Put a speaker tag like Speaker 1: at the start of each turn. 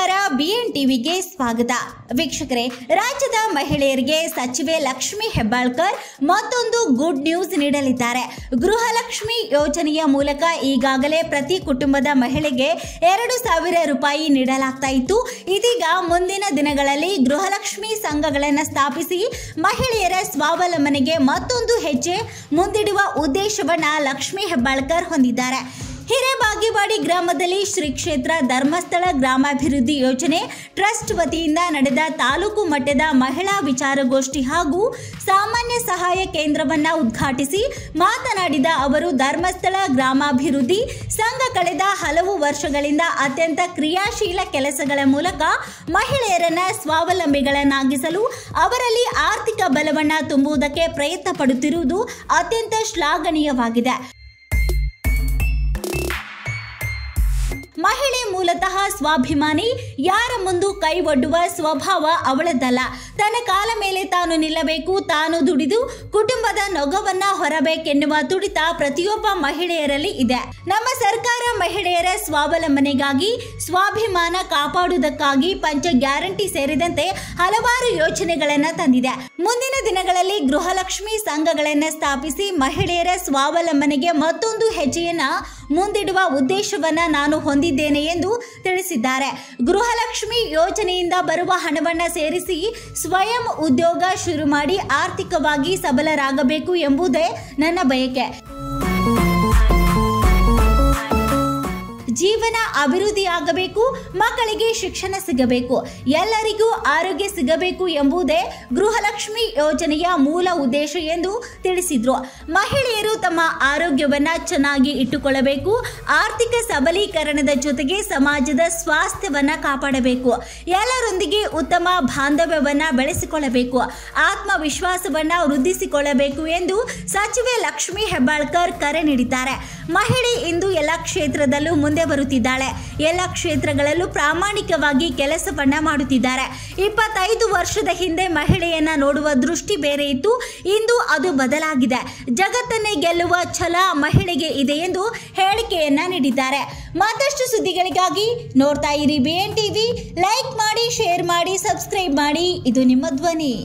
Speaker 1: ನಮಸ್ಕಾರ, BN ಟಿವಿಗೆ ಸ್ವಾಗತ. ವೀಕ್ಷಕರೇ, ರಾಜ್ಯದ ಮಹಿಳೆಯರಿಗೆ ಸಚಿವೆ ಲಕ್ಷ್ಮಿ ಹೆಬ್ಬಾಳ್ಕರ್ ಮತ್ತೊಂದು ಗುಡ್ ನ್ಯೂಸ್ ನೀಡಲಿದ್ದಾರೆ. ಗೃಹಲಕ್ಷ್ಮಿ ಯೋಜನೆಯ ಮೂಲಕ ಈಗಾಗಲೇ ಪ್ರತಿ ಕುಟುಂಬದ ಮಹಿಳೆಗೆ 2,000 ರೂಪಾಯಿ ನೀಡಲಾಗ್ತಾ ಇತ್ತು. ಇದೀಗ ಮುಂದಿನ ದಿನಗಳಲ್ಲಿ ಗೃಹಲಕ್ಷ್ಮಿ ಸಂಘಗಳನ್ನು ಸ್ಥಾಪಿಸಿ ಮಹಿಳೆಯರ ಸ್ವಾವಲಂಬನೆಗೆ ಮತ್ತೊಂದು ಹೆಜ್ಜೆ ಮುಂದಿಡುವ ಉದ್ದೇಶವನ್ನ ಲಕ್ಷ್ಮಿ ಹೆಬ್ಬಾಳ್ಕರ್ ಹೊಂದಿದ್ದಾರೆ. ಹಿರೇಬಾಗೇವಾಡಿ ಗ್ರಾಮದಲ್ಲಿ ಶ್ರೀ ಕ್ಷೇತ್ರ ಧರ್ಮಸ್ಥಳ ಗ್ರಾಮಾಭಿವೃದ್ಧಿ ಯೋಜನೆ ಟ್ರಸ್ಟ್ ವತಿಯಿಂದ ನಡೆದ ತಾಲೂಕು ಮಟ್ಟದ ಮಹಿಳಾ ವಿಚಾರಗೋಷ್ಠಿ ಹಾಗೂ ಸಾಮಾನ್ಯ ಸಹಾಯ ಕೇಂದ್ರವನ್ನು ಉದ್ಘಾಟಿಸಿ ಮಾತನಾಡಿದ ಅವರು, ಧರ್ಮಸ್ಥಳ ಗ್ರಾಮಾಭಿವೃದ್ಧಿ ಸಂಘ ಕಳೆದ ಹಲವು ವರ್ಷಗಳಿಂದ ಅತ್ಯಂತ ಕ್ರಿಯಾಶೀಲ ಕೆಲಸಗಳ ಮೂಲಕ ಮಹಿಳೆಯರನ್ನ ಸ್ವಾವಲಂಬಿಗಳನ್ನಾಗಿಸಲು ಅವರಲ್ಲಿ ಆರ್ಥಿಕ ಬಲವನ್ನು ತುಂಬುವುದಕ್ಕೆ ಪ್ರಯತ್ನ ಪಡುತ್ತಿರುವುದು ಅತ್ಯಂತ ಶ್ಲಾಘನೀಯವಾಗಿದೆ. ಮಹಿಳೆ ಮೂಲತಃ ಸ್ವಾಭಿಮಾನಿ, ಯಾರ ಮುಂದೂ ಕೈ ಒಡ್ಡುವ ಸ್ವಭಾವ ಅವಳದ್ದಲ್ಲ. ತನ್ನ ಕಾಲ ಮೇಲೆ ತಾನು ನಿಲ್ಲಬೇಕು, ತಾನು ದುಡಿದು ಕುಟುಂಬದ ನೊಗವನ್ನ ಹೊರಬೇಕೆನ್ನುವ ತುಡಿತ ಪ್ರತಿಯೊಬ್ಬ ಮಹಿಳೆಯರಲ್ಲಿ ಇದೆ. ನಮ್ಮ ಸರ್ಕಾರ ಮಹಿಳೆಯರ ಸ್ವಾವಲಂಬನೆಗಾಗಿ, ಸ್ವಾಭಿಮಾನ ಕಾಪಾಡುವುದಕ್ಕಾಗಿ ಪಂಚ ಗ್ಯಾರಂಟಿ ಸೇರಿದಂತೆ ಹಲವಾರು ಯೋಜನೆಗಳನ್ನು ತಂದಿದೆ. ಮುಂದಿನ ದಿನಗಳಲ್ಲಿ ಗೃಹಲಕ್ಷ್ಮಿ ಸಂಘಗಳನ್ನು ಸ್ಥಾಪಿಸಿ ಮಹಿಳೆಯರ ಸ್ವಾವಲಂಬನೆಗೆ ಮತ್ತೊಂದು ಹೆಜ್ಜೆಯನ್ನ ಮುಂದಿಡುವ ಉದ್ದೇಶವನ್ನ ನಾನು ಹೊಂದಿದ್ದೇನೆ ಎಂದು ತಿಳಿಸಿದ್ದಾರೆ. ಗೃಹಲಕ್ಷ್ಮಿ ಯೋಜನೆಯಿಂದ ಬರುವ ಹಣವನ್ನು ಸೇರಿಸಿ ಸ್ವಯಂ ಉದ್ಯೋಗ ಶುರು ಮಾಡಿ ಆರ್ಥಿಕವಾಗಿ ಸಬಲರಾಗಬೇಕು ಎಂಬುದೇ ನನ್ನ ಬಯಕೆ. ಜೀವನ ಅಭಿವೃದ್ಧಿಯಾಗಬೇಕು, ಮಕ್ಕಳಿಗೆ ಶಿಕ್ಷಣ ಸಿಗಬೇಕು, ಎಲ್ಲರಿಗೂ ಆರೋಗ್ಯ ಸಿಗಬೇಕು ಎಂಬುದೇ ಗೃಹಲಕ್ಷ್ಮಿ ಯೋಜನೆಯ ಮೂಲ ಉದ್ದೇಶ ಎಂದು ತಿಳಿಸಿದ್ರು. ಮಹಿಳೆಯರು ತಮ್ಮ ಆರೋಗ್ಯವನ್ನ ಚೆನ್ನಾಗಿ ಇಟ್ಟುಕೊಳ್ಳಬೇಕು, ಆರ್ಥಿಕ ಸಬಲೀಕರಣದ ಜೊತೆಗೆ ಸಮಾಜದ ಸ್ವಾಸ್ಥ್ಯವನ್ನ ಕಾಪಾಡಬೇಕು, ಎಲ್ಲರೊಂದಿಗೆ ಉತ್ತಮ ಬಾಂಧವ್ಯವನ್ನ ಬೆಳೆಸಿಕೊಳ್ಳಬೇಕು, ಆತ್ಮವಿಶ್ವಾಸವನ್ನ ವೃದ್ಧಿಸಿಕೊಳ್ಳಬೇಕು ಎಂದು ಸಚಿವೆ ಲಕ್ಷ್ಮಿ ಹೆಬ್ಬಾಳ್ಕರ್ ಕರೆ ನೀಡಿದ್ದಾರೆ. ಮಹಿಳೆ ಇಂದು ಎಲ್ಲ ಕ್ಷೇತ್ರದಲ್ಲೂ ಮುಂದೆ ಬರುತ್ತಿದ್ದಾಳೆ. ಎಲ್ಲ ಕ್ಷೇತ್ರಗಳಲ್ಲೂ ಪ್ರಾಮಾಣಿಕವಾಗಿ ಕೆಲಸವನ್ನ ಮಾಡುತ್ತಿದ್ದಾರೆ. 25 ವರ್ಷದ ಹಿಂದೆ ಮಹಿಳೆಯನ್ನ ನೋಡುವ ದೃಷ್ಟಿ ಬೇರೆ ಇತ್ತು, ಇಂದು ಅದು ಬದಲಾಗಿದೆ. ಜಗತ್ತನ್ನೇ ಗೆಲ್ಲುವ ಛಲ ಮಹಿಳೆಗೆ ಇದೆ ಎಂದು ಹೇಳಿಕೆಯನ್ನ ನೀಡಿದ್ದಾರೆ. ಮತ್ತಷ್ಟು ಸುದ್ದಿಗಳಿಗಾಗಿ ನೋಡ್ತಾ ಇರಿ BN ಟಿವಿ. ಲೈಕ್ ಮಾಡಿ, ಶೇರ್ ಮಾಡಿ, ಸಬ್ಸ್ಕ್ರೈಬ್ ಮಾಡಿ. ಇದು ನಿಮ್ಮ ಧ್ವನಿ.